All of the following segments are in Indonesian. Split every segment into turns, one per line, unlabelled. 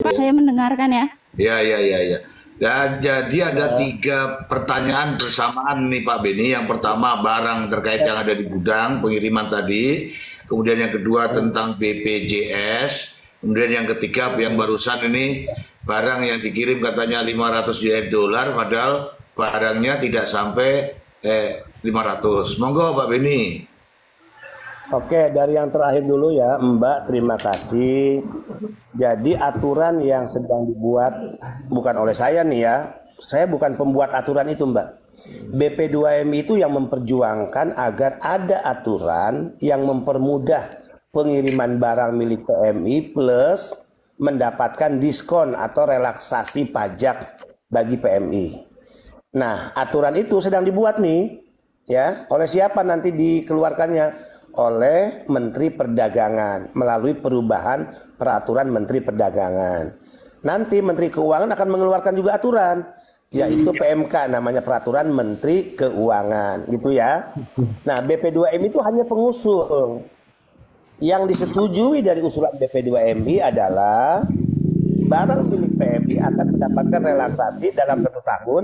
Pak, saya mendengarkan ya.
Ya. Dan jadi ada 3 pertanyaan bersamaan nih Pak Beni. Yang pertama barang terkait yang ada di gudang pengiriman tadi. Kemudian yang kedua tentang BPJS. Kemudian yang ketiga yang barusan ini barang yang dikirim katanya 500 US dollar padahal barangnya tidak sampai 500. Monggo Pak Beni.
Oke, dari yang terakhir dulu ya, Mbak. Terima kasih. Jadi aturan yang sedang dibuat bukan oleh saya nih ya. Saya bukan pembuat aturan itu, Mbak. BP2MI itu yang memperjuangkan agar ada aturan yang mempermudah pengiriman barang milik PMI plus mendapatkan diskon atau relaksasi pajak bagi PMI. Nah, aturan itu sedang dibuat nih, ya. Oleh siapa nanti dikeluarkannya? Oleh Menteri Perdagangan melalui perubahan peraturan Menteri Perdagangan. Nanti Menteri Keuangan akan mengeluarkan juga aturan, yaitu PMK, namanya Peraturan Menteri Keuangan, gitu ya. Nah, BP2MI itu hanya pengusul. Yang disetujui dari usulan BP2MI adalah barang milik PMI akan mendapatkan relaksasi dalam 1 tahun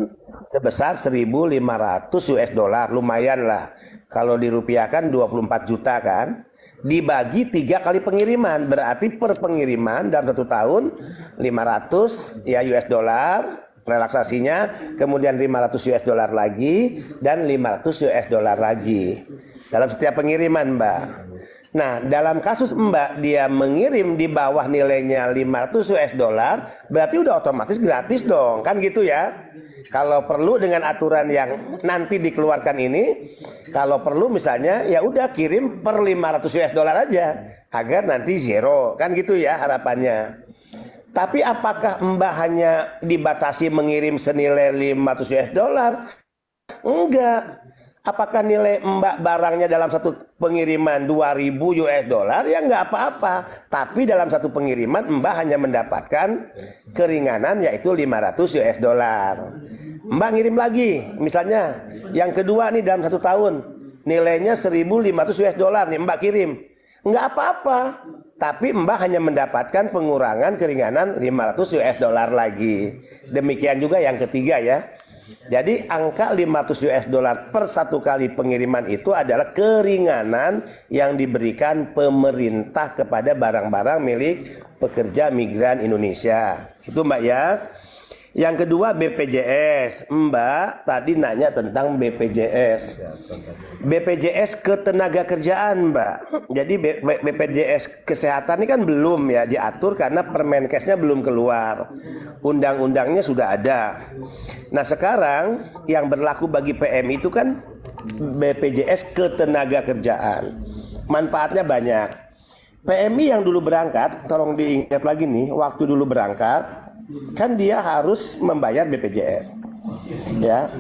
sebesar 1.500 US dollar. Lumayan lah. Kalau dirupiahkan 24 juta kan. Dibagi 3 kali pengiriman. Berarti per pengiriman dalam 1 tahun 500 ya US dollar relaksasinya. Kemudian 500 US dollar lagi. Dan 500 US dollar lagi. Dalam setiap pengiriman, Mbak. Nah, dalam kasus Mbak dia mengirim di bawah nilainya 500 US dollar, berarti udah otomatis gratis dong, kan gitu ya. Kalau perlu dengan aturan yang nanti dikeluarkan ini, kalau perlu misalnya ya udah kirim per 500 US dollar aja, agar nanti zero, kan gitu ya harapannya. Tapi apakah Mbak hanya dibatasi mengirim senilai 500 US dollar? Enggak. Apakah nilai Mbak barangnya dalam satu pengiriman 2.000 US dollar? Ya nggak apa-apa. Tapi dalam satu pengiriman Mbak hanya mendapatkan keringanan yaitu 500 US dollar. Mbak ngirim lagi, misalnya yang kedua nih dalam 1 tahun nilainya 1.500 US dollar nih Mbak kirim. Nggak apa-apa. Tapi Mbak hanya mendapatkan pengurangan keringanan 500 US dollar lagi. Demikian juga yang ketiga ya. Jadi angka 500 US dollar per 1 kali pengiriman itu adalah keringanan yang diberikan pemerintah kepada barang-barang milik pekerja migran Indonesia. Itu Mbak ya. Yang kedua BPJS. Mbak tadi nanya tentang BPJS. BPJS ketenagakerjaan Mbak. Jadi BPJS kesehatan ini kan belum ya diatur karena Permenkesnya belum keluar. Undang-undangnya sudah ada. Nah sekarang yang berlaku bagi PMI itu kan BPJS ketenagakerjaan. Manfaatnya banyak. PMI yang dulu berangkat, tolong diingat lagi nih, waktu dulu berangkat kan dia harus membayar BPJS ya.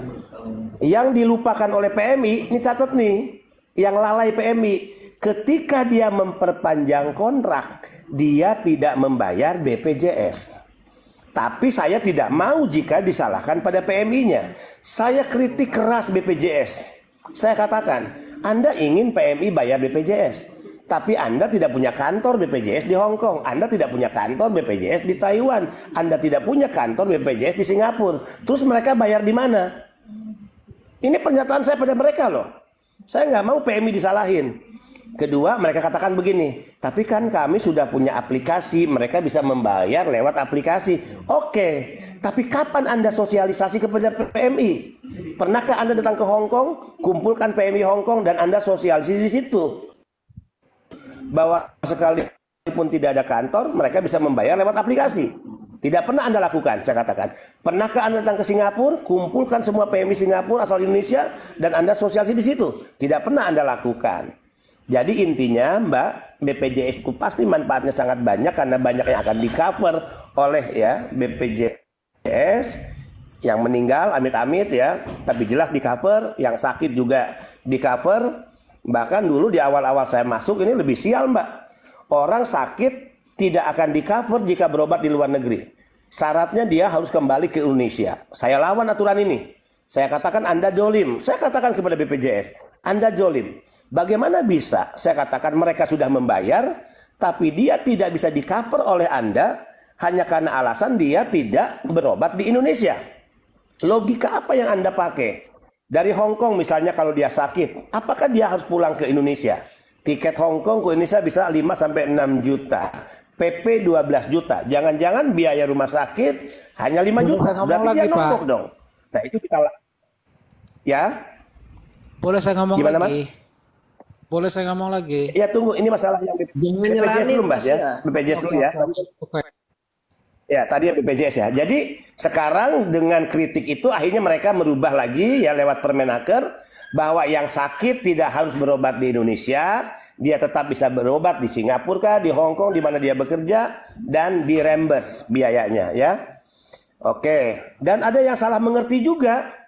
Yang dilupakan oleh PMI, ini catat nih, yang lalai PMI, ketika dia memperpanjang kontrak dia tidak membayar BPJS. Tapi saya tidak mau jika disalahkan pada PMI-nya. Saya kritik keras BPJS. Saya katakan, Anda ingin PMI bayar BPJS, tapi Anda tidak punya kantor BPJS di Hong Kong, Anda tidak punya kantor BPJS di Taiwan, Anda tidak punya kantor BPJS di Singapura. Terus mereka bayar di mana? Ini pernyataan saya pada mereka loh. Saya nggak mau PMI disalahin. Kedua, mereka katakan begini, tapi kan kami sudah punya aplikasi, mereka bisa membayar lewat aplikasi. Oke, tapi kapan Anda sosialisasi kepada PMI? Pernahkah Anda datang ke Hong Kong, kumpulkan PMI Hong Kong dan Anda sosialisasi di situ? Bahwa sekalipun tidak ada kantor, mereka bisa membayar lewat aplikasi. Tidak pernah Anda lakukan, saya katakan. Pernahkah Anda datang ke Singapura, kumpulkan semua PMI Singapura asal Indonesia, dan Anda sosialisasi di situ? Tidak pernah Anda lakukan. Jadi intinya Mbak, BPJS itu pasti manfaatnya sangat banyak karena banyak yang akan di cover oleh ya BPJS. Yang meninggal amit-amit ya, tapi jelas di cover, yang sakit juga di cover. Bahkan dulu di awal-awal saya masuk ini lebih sial Mbak. Orang sakit tidak akan di cover jika berobat di luar negeri. Syaratnya dia harus kembali ke Indonesia. Saya lawan aturan ini. Saya katakan Anda jolim. Saya katakan kepada BPJS, Anda jolim. Bagaimana bisa? Saya katakan mereka sudah membayar, tapi dia tidak bisa di cover oleh Anda hanya karena alasan dia tidak berobat di Indonesia. Logika apa yang Anda pakai? Dari Hong Kong misalnya kalau dia sakit, apakah dia harus pulang ke Indonesia? Tiket Hong Kong ke Indonesia bisa 5 sampai 6 juta. PP 12 juta. Jangan-jangan biaya rumah sakit hanya 5 juta. Berarti dia nombok dong. Nah, itu kita ya.
Boleh saya ngomong
Gimana,
lagi? Boleh saya ngomong lagi?
Ya tunggu, ini masalah yang BPJS dulu Mbak ya. BPJS dulu ya.
Oke.
Ya, tadi BPJS ya. Jadi sekarang dengan kritik itu akhirnya mereka merubah lagi ya lewat Permenaker bahwa yang sakit tidak harus berobat di Indonesia, dia tetap bisa berobat di Singapura kah, di Hong Kong di mana dia bekerja dan di reimburse biayanya ya. Oke, dan ada yang salah mengerti juga.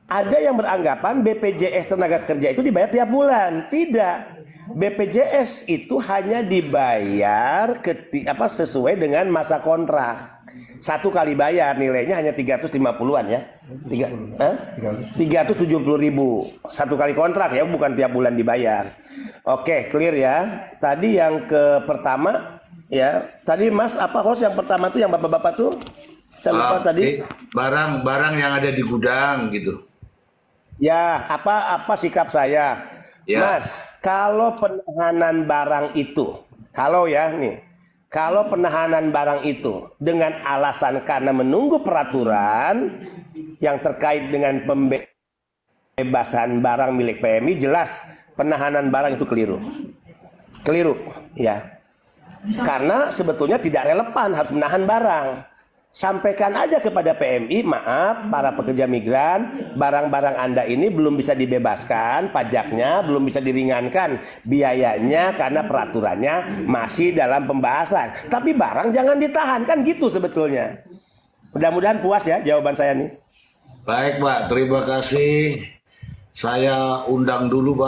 Ada yang beranggapan BPJS tenaga kerja itu dibayar tiap bulan. Tidak. BPJS itu hanya dibayar sesuai dengan masa kontrak. Satu kali bayar nilainya hanya 350-an ya. 370.000 satu kali kontrak ya, bukan tiap bulan dibayar. Oke, clear ya. Tadi yang ke pertama ya. Tadi Mas apa host yang pertama tuh yang Bapak-bapak tuh? Saya lupa tadi.
Barang-barang yang ada di gudang gitu.
Ya, apa sikap saya? Ya. Mas, kalau penahanan barang itu, kalau penahanan barang itu dengan alasan karena menunggu peraturan yang terkait dengan pembebasan barang milik PMI, jelas penahanan barang itu keliru. Keliru, ya. Karena sebetulnya tidak relevan harus menahan barang. Sampaikan aja kepada PMI, maaf para pekerja migran, barang-barang Anda ini belum bisa dibebaskan pajaknya, belum bisa diringankan biayanya karena peraturannya masih dalam pembahasan. Tapi barang jangan ditahan, kan gitu sebetulnya. Mudah-mudahan puas ya jawaban saya nih.
Baik Pak, terima kasih. Saya undang dulu Pak.